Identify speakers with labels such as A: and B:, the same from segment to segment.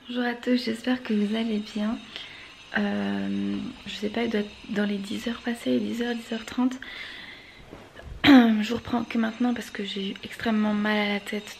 A: Bonjour à tous, j'espère que vous allez bien. Je sais pas, il doit être dans les 10h passées, 10h, 10h30. Je vous reprends que maintenant parce que j'ai eu extrêmement mal à la tête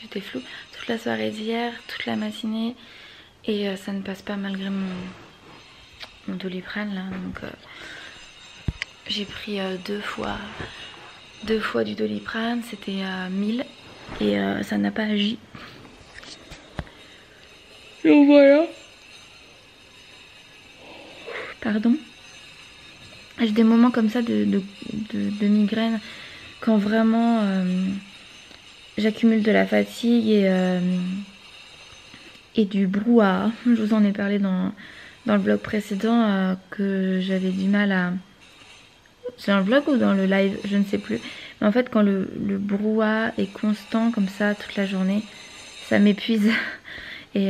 A: j'étais floue toute la soirée d'hier, toute la matinée. Et ça ne passe pas malgré mon Doliprane là. Donc j'ai pris deux fois du Doliprane, c'était 1000 et ça n'a pas agi. Donc voilà. Pardon. J'ai des moments comme ça de migraine quand vraiment j'accumule de la fatigue et du brouhaha. Je vous en ai parlé dans le vlog précédent que j'avais du mal à... C'est dans le vlog ou dans le live? Je ne sais plus. Mais en fait quand le brouhaha est constant comme ça toute la journée, ça m'épuise. Et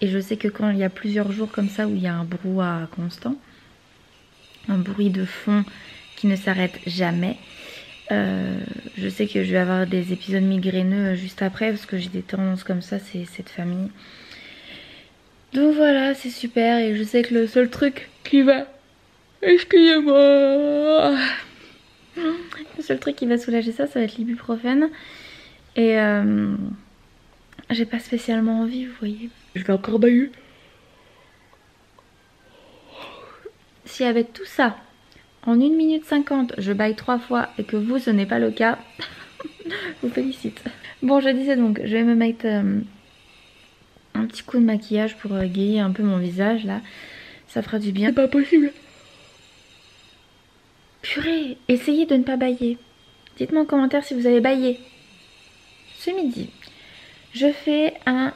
A: je sais que quand il y a plusieurs jours comme ça où il y a un brouhaha constant, un bruit de fond qui ne s'arrête jamais, je sais que je vais avoir des épisodes migraineux juste après parce que j'ai des tendances comme ça, c'est cette famille. Donc voilà, c'est super et je sais que le seul truc qui va... Excusez-moi. Le seul truc qui va soulager ça, ça va être l'ibuprofène. Et j'ai pas spécialement envie, vous voyez. Je vais encore bailler. Si avec tout ça, en 1 minute 50, je baille 3 fois et que vous, ce n'est pas le cas, je vous félicite. Bon, je disais donc, je vais me mettre un petit coup de maquillage pour égayer un peu mon visage là. Ça fera du bien. C'est pas possible. Purée, essayez de ne pas bailler. Dites-moi en commentaire si vous avez baillé. Ce midi, je fais un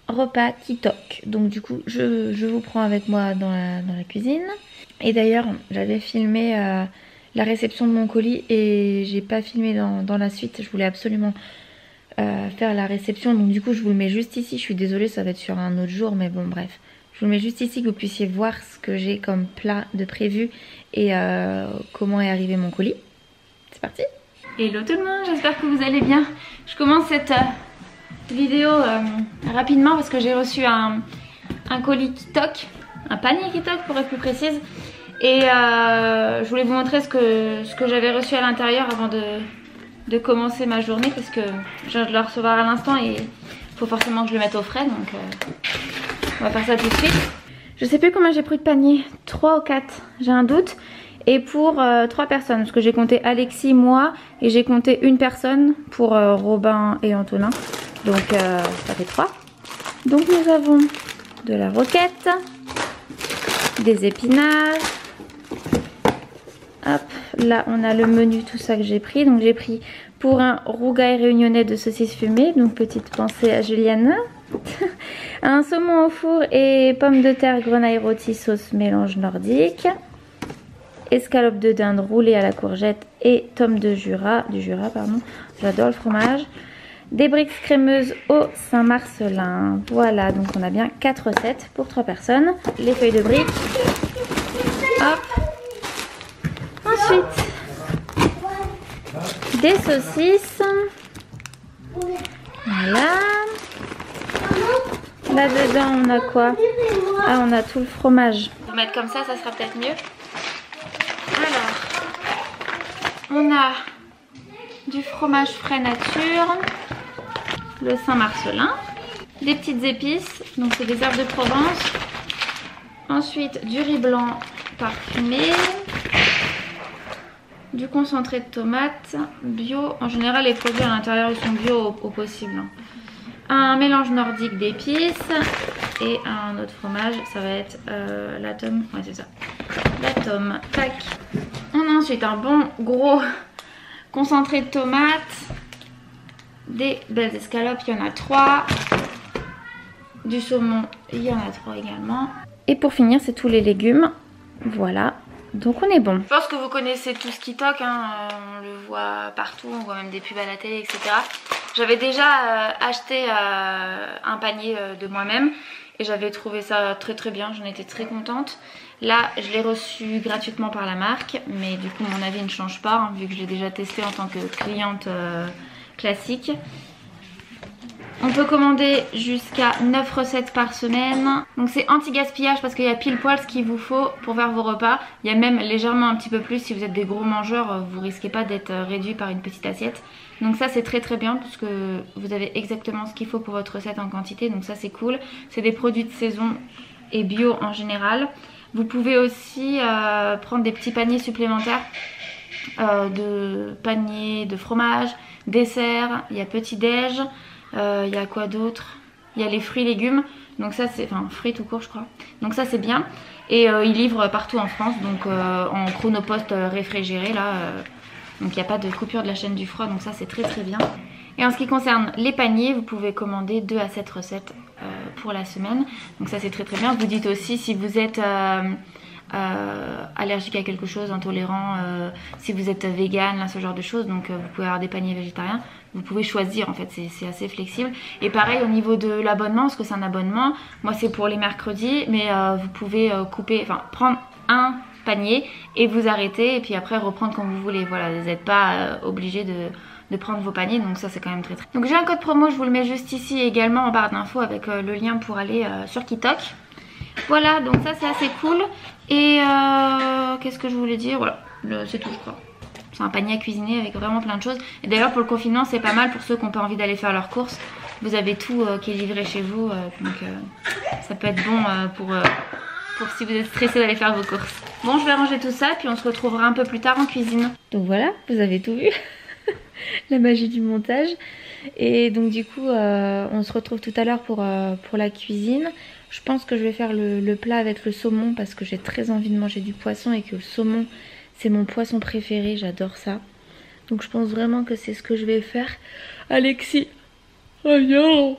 A: repas qui toque. Donc du coup, je vous prends avec moi dans la cuisine. Et d'ailleurs, j'avais filmé la réception de mon colis et j'ai pas filmé dans la suite. Je voulais absolument faire la réception. Donc du coup, je vous le mets juste ici. Je suis désolée, ça va être sur un autre jour, mais bon, bref. Je vous le mets juste ici que vous puissiez voir ce que j'ai comme plat de prévu et comment est arrivé mon colis. C'est parti! Hello tout le monde, j'espère que vous allez bien. Je commence cette vidéo rapidement parce que j'ai reçu un colis qui toque, un panier qui toque pour être plus précise. Et je voulais vous montrer ce que j'avais reçu à l'intérieur avant de commencer ma journée parce que je viens de le recevoir à l'instant et il faut forcément que je le mette au frais, donc on va faire ça tout de suite. Je sais plus combien j'ai pris de panier, 3 ou 4, j'ai un doute. Et pour 3 personnes, parce que j'ai compté Alexis, moi, et j'ai compté une personne pour Robin et Antonin. Donc ça fait 3. Donc nous avons de la roquette, des épinards. Hop, là on a le menu, tout ça que j'ai pris. Donc j'ai pris pour un rougail réunionnais de saucisses fumées, donc petite pensée à Juliana. Un saumon au four et pommes de terre grenaille rôti sauce mélange nordique. Escalope de dinde roulée à la courgette et tomes du Jura, pardon. J'adore le fromage. Des briques crémeuses au Saint-Marcelin. Voilà, donc on a bien 4 recettes pour 3 personnes. Les feuilles de briques. Hop. Ensuite, des saucisses. Voilà. Là-dedans, on a quoi? Ah, on a tout le fromage. On va mettre comme ça sera peut-être mieux. Alors, on a du fromage frais nature, le Saint-Marcelin, des petites épices, donc c'est des herbes de Provence. Ensuite, du riz blanc parfumé, du concentré de tomate bio. En général, les produits à l'intérieur ils sont bio au possible. Un mélange nordique d'épices et un autre fromage, ça va être la tome, ouais c'est ça, la tome, tac. On a ensuite un bon gros concentré de tomates, des belles escalopes, il y en a 3, du saumon, il y en a 3 également. Et pour finir, c'est tous les légumes, voilà. Donc on est bon. Je pense que vous connaissez tout ce qui toque, hein. On le voit partout, on voit même des pubs à la télé, etc. J'avais déjà acheté un panier de moi-même et j'avais trouvé ça très très bien, j'en étais très contente. Là je l'ai reçu gratuitement par la marque, mais du coup mon avis ne change pas, hein, vu que je l'ai déjà testé en tant que cliente classique. On peut commander jusqu'à 9 recettes par semaine. Donc c'est anti-gaspillage parce qu'il y a pile poil ce qu'il vous faut pour faire vos repas. Il y a même légèrement un petit peu plus si vous êtes des gros mangeurs, vous risquez pas d'être réduit par une petite assiette. Donc ça c'est très très bien parce que vous avez exactement ce qu'il faut pour votre recette en quantité. Donc ça c'est cool. C'est des produits de saison et bio en général. Vous pouvez aussi prendre des petits paniers supplémentaires de paniers de fromage, dessert, il y a petit-déj. Il y a quoi d'autre? Il y a les fruits et légumes, donc ça c'est, enfin fruits tout court je crois, donc ça c'est bien. Et ils livrent partout en France, donc en chronopost réfrigéré là, donc il n'y a pas de coupure de la chaîne du froid, donc ça c'est très très bien. Et en ce qui concerne les paniers, vous pouvez commander 2 à 7 recettes pour la semaine, donc ça c'est très très bien. Vous dites aussi si vous êtes allergique à quelque chose, intolérant, si vous êtes vegan, là, ce genre de choses, donc vous pouvez avoir des paniers végétariens. Vous pouvez choisir en fait, c'est assez flexible. Et pareil au niveau de l'abonnement, parce que c'est un abonnement, moi c'est pour les mercredis, mais vous pouvez couper, enfin prendre un panier et vous arrêter et puis après reprendre quand vous voulez. Voilà, vous n'êtes pas obligé de prendre vos paniers, donc ça c'est quand même très très. Donc j'ai un code promo, je vous le mets juste ici également en barre d'infos avec le lien pour aller sur Kitok. Voilà, donc ça c'est assez cool. Et qu'est-ce que je voulais dire? Voilà, c'est tout je crois. C'est un panier à cuisiner avec vraiment plein de choses. Et d'ailleurs pour le confinement c'est pas mal pour ceux qui n'ont pas envie d'aller faire leurs courses. Vous avez tout qui est livré chez vous. Donc ça peut être bon pour si vous êtes stressé d'aller faire vos courses. Bon, je vais ranger tout ça puis on se retrouvera un peu plus tard en cuisine. Donc voilà, vous avez tout vu. La magie du montage. Et donc du coup on se retrouve tout à l'heure pour la cuisine. Je pense que je vais faire le plat avec le saumon parce que j'ai très envie de manger du poisson et que le saumon c'est mon poisson préféré, j'adore ça. Donc je pense vraiment que c'est ce que je vais faire. Alexis, oh non,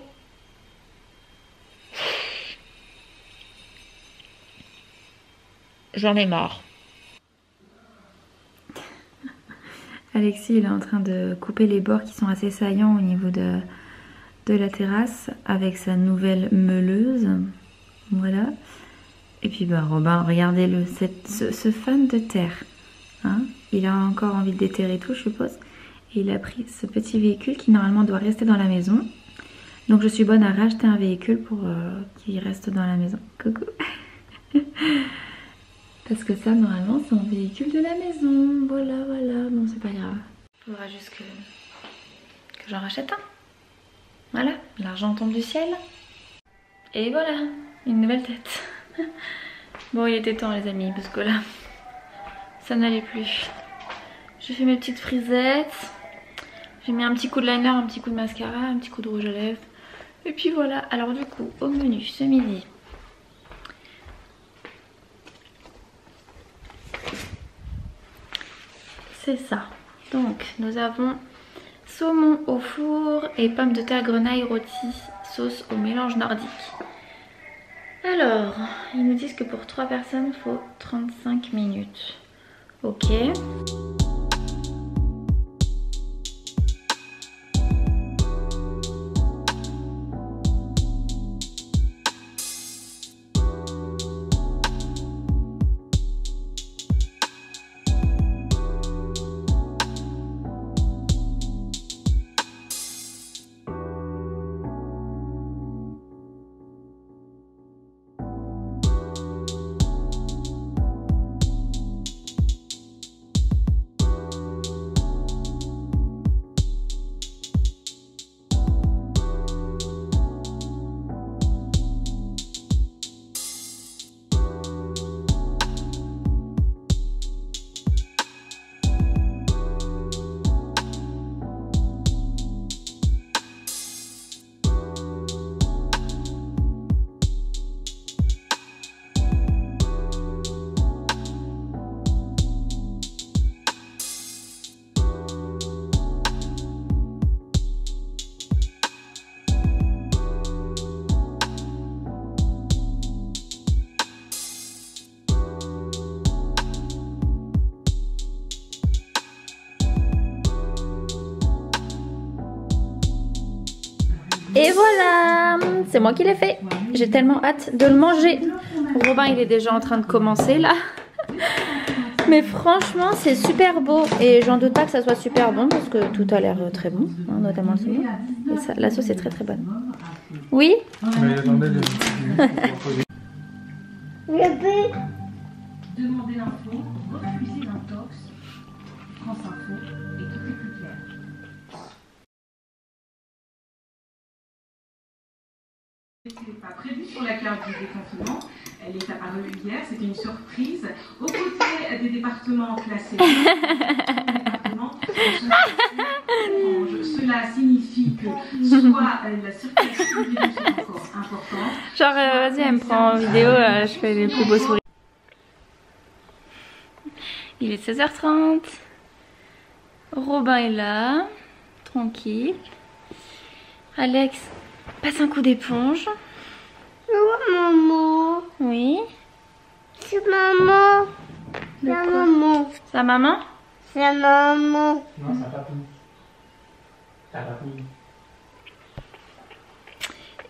A: j'en ai marre. Alexis il est en train de couper les bords qui sont assez saillants au niveau de la terrasse avec sa nouvelle meuleuse. Voilà. Et puis bah Robin, regardez-le, ce fan de terre. Hein, il a encore envie de déterrer tout je suppose. Et il a pris ce petit véhicule qui normalement doit rester dans la maison. Donc je suis bonne à racheter un véhicule pour qu'il reste dans la maison. Coucou. Parce que ça normalement c'est un véhicule de la maison. Voilà, voilà. Bon c'est pas grave. Il faudra juste que j'en rachète un. Voilà, l'argent tombe du ciel. Et voilà, une nouvelle tête. Bon il était temps les amis parce que là ça n'allait plus. J'ai fait mes petites frisettes. J'ai mis un petit coup de liner, un petit coup de mascara, un petit coup de rouge à lèvres. Et puis voilà, alors du coup au menu ce midi. C'est ça. Donc nous avons saumon au four et pommes de terre grenaille rôties, sauce au mélange nordique. Alors, ils nous disent que pour 3 personnes, il faut 35 minutes. Ok. Et voilà, c'est moi qui l'ai fait. J'ai tellement hâte de le manger. Robin il est déjà en train de commencer là. Mais franchement, c'est super beau et j'en doute pas que ça soit super bon parce que tout a l'air très bon, hein, notamment le saumon. Et ça, la sauce est très très bonne. Oui.
B: Demandez l'info, refusez l'intox, France Info et tout est plus clair. Ce n'est pas prévu sur la carte du déconfinement. Elle est apparue hier, c'était une surprise. Aux côtés des départements classés, cela signifie que soit la circulation du virus est encore importante.
A: Genre, vas-y, elle me prend en vidéo, je fais les plus beaux sourires. Il est 16h30. Robin est là, tranquille. Alex passe un coup d'éponge.
C: Maman.
A: Oui.
C: C'est maman. C'est maman.
A: Sa maman?
C: C'est maman.
D: Non, ça va pas. Ça va pas.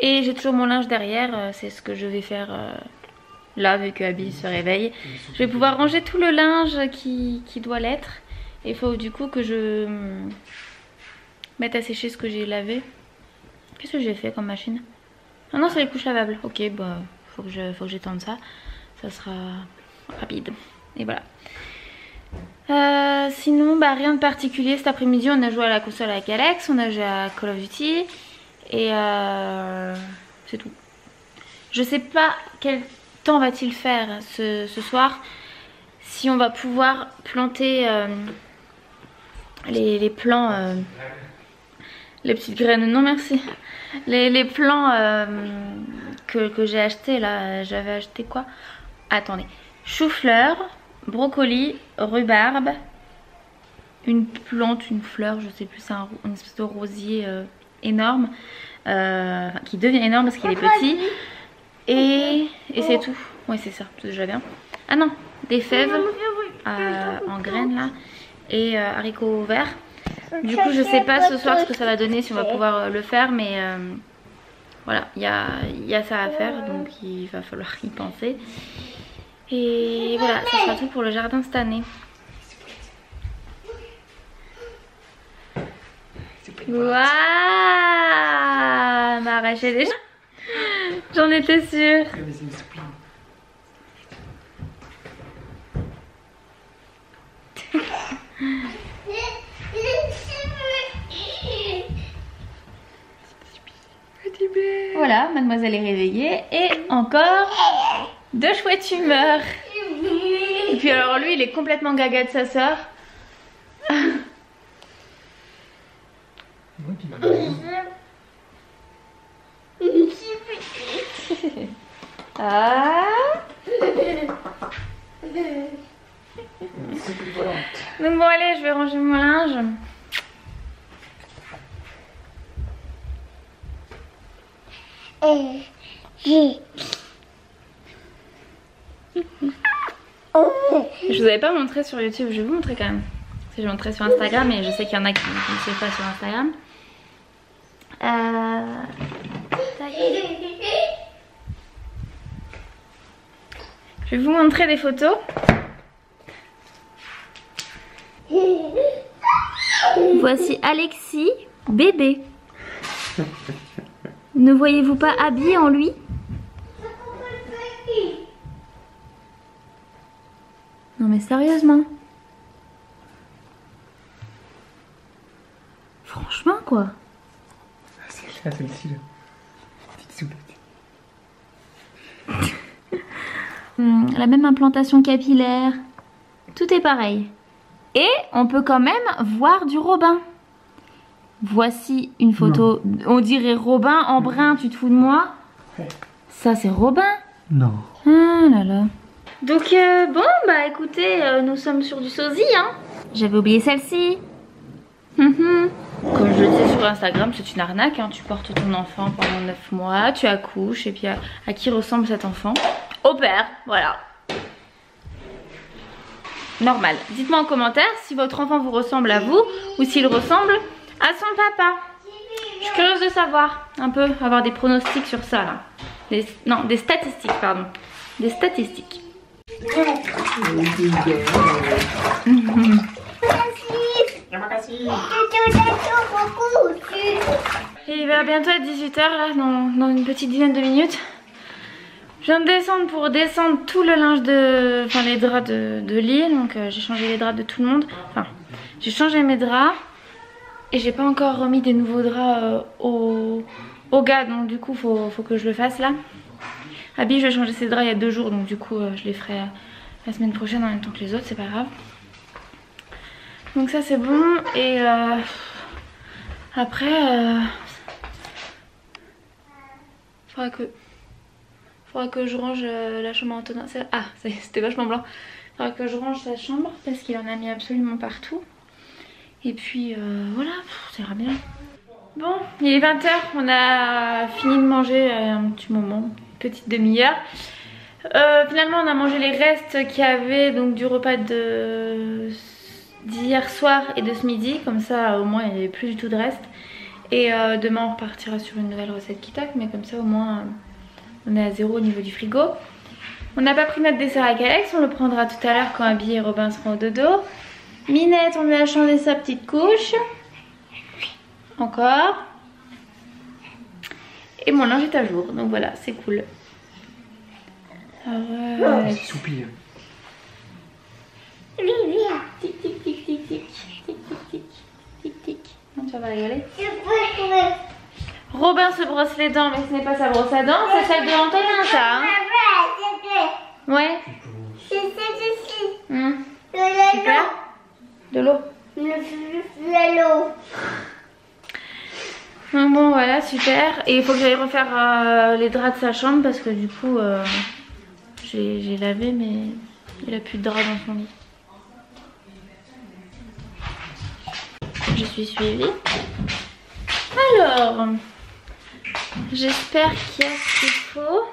A: Et j'ai toujours mon linge derrière, c'est ce que je vais faire là vu que Abby se réveille. Je vais pouvoir ranger tout le linge qui doit l'être. Et il faut du coup que je mette à sécher ce que j'ai lavé. Qu'est-ce que j'ai fait comme machine? Ah non, c'est les couches lavables. Ok, bah faut que j'étende ça. Ça sera rapide. Et voilà. Sinon, bah rien de particulier. Cet après-midi, on a joué à la console avec Alex. On a joué à Call of Duty. Et c'est tout. Je sais pas quel temps va-t-il faire ce soir. Si on va pouvoir planter les plants, les petites graines. Non merci. Les plants que j'ai acheté là. J'avais acheté quoi? Attendez. Chou-fleur, brocoli, rhubarbe. Une plante, une fleur, je sais plus. C'est une espèce de rosier énorme. Qui devient énorme parce qu'il est petit. Et c'est tout. Ouais, c'est ça, c'est déjà bien. Ah non, des fèves en graines là. Et haricots verts. Du coup, je sais pas ce soir ce que ça va donner, si on va pouvoir le faire. Mais voilà, il y a ça à faire. Donc il va falloir y penser. Et voilà, ça sera tout pour le jardin cette année. Waouh, m'a arraché les cheveux. J'en étais sûre. Voilà, mademoiselle est réveillée et encore de chouette humeur. Et puis alors lui, il est complètement gaga de sa soeur. Ah. Donc bon allez, je vais ranger mon linge. Je vous avais pas montré sur YouTube, je vais vous montrer quand même. Je vais montrer sur Instagram et je sais qu'il y en a qui ne savent pas sur Instagram. Je vais vous montrer des photos. Voici Alexis, bébé. Ne voyez-vous pas habillé en lui? Non mais sérieusement. Franchement quoi.
D: C'est là, celle-ci là. Petite soulette.
A: La même implantation capillaire. Tout est pareil. Et on peut quand même voir du Robin. Voici une photo. Non. On dirait Robin en brun, tu te fous de moi? Ouais. Ça c'est Robin?
D: Non.
A: Ah là là. Donc bon bah écoutez, nous sommes sur du sosie hein. J'avais oublié celle-ci. Comme je le disais sur Instagram, c'est une arnaque hein. Tu portes ton enfant pendant 9 mois, tu accouches et puis à qui ressemble cet enfant? Au père, voilà. Normal. Dites-moi en commentaire si votre enfant vous ressemble à vous ou s'il ressemble à son papa. Je suis curieuse de savoir un peu, avoir des pronostics sur ça là. Des statistiques pardon. Des statistiques. Et il va bientôt être 18h là, dans une petite dizaine de minutes. Je viens de descendre pour descendre tout le linge enfin les draps de lit. Donc j'ai changé les draps de tout le monde. Enfin, j'ai changé mes draps. Et j'ai pas encore remis des nouveaux draps au gars. Donc du coup faut que je le fasse là. Abby, je vais changer ses draps il y a 2 jours. Donc du coup je les ferai la semaine prochaine en même temps que les autres, c'est pas grave. Donc ça c'est bon. Et après faudra que je range la chambre à Antonin. Ah, c'était vachement blanc. Faudra que je range sa chambre parce qu'il en a mis absolument partout. Et puis voilà, ça ira bien. Bon, il est 20h, on a fini de manger un petit moment, une petite demi-heure. Finalement on a mangé les restes qu'il y avait donc du repas d'hier soir et de ce midi. Comme ça au moins il n'y avait plus du tout de reste. Et demain on repartira sur une nouvelle recette qui toque. Mais comme ça au moins on est à 0 au niveau du frigo. On n'a pas pris notre dessert avec Alex, on le prendra tout à l'heure quand Abby et Robin seront au dodo. Minette, on lui a changé sa petite couche. Encore. Et mon linge est à jour, donc voilà, c'est cool.
D: C'est soupir.
A: Tic tic tic tic tic tic tic tic tic tic. Non, tu vas rigoler. Robin se brosse les dents, mais ce n'est pas sa brosse à dents, c'est celle de Antonin, ça. Hein, ouais. Super. De l'eau. Donc bon voilà, super. Et il faut que j'aille refaire les draps de sa chambre parce que du coup j'ai lavé mais il a plus de draps dans son lit. Je suis suivie. Alors, j'espère qu'il y a ce qu'il faut.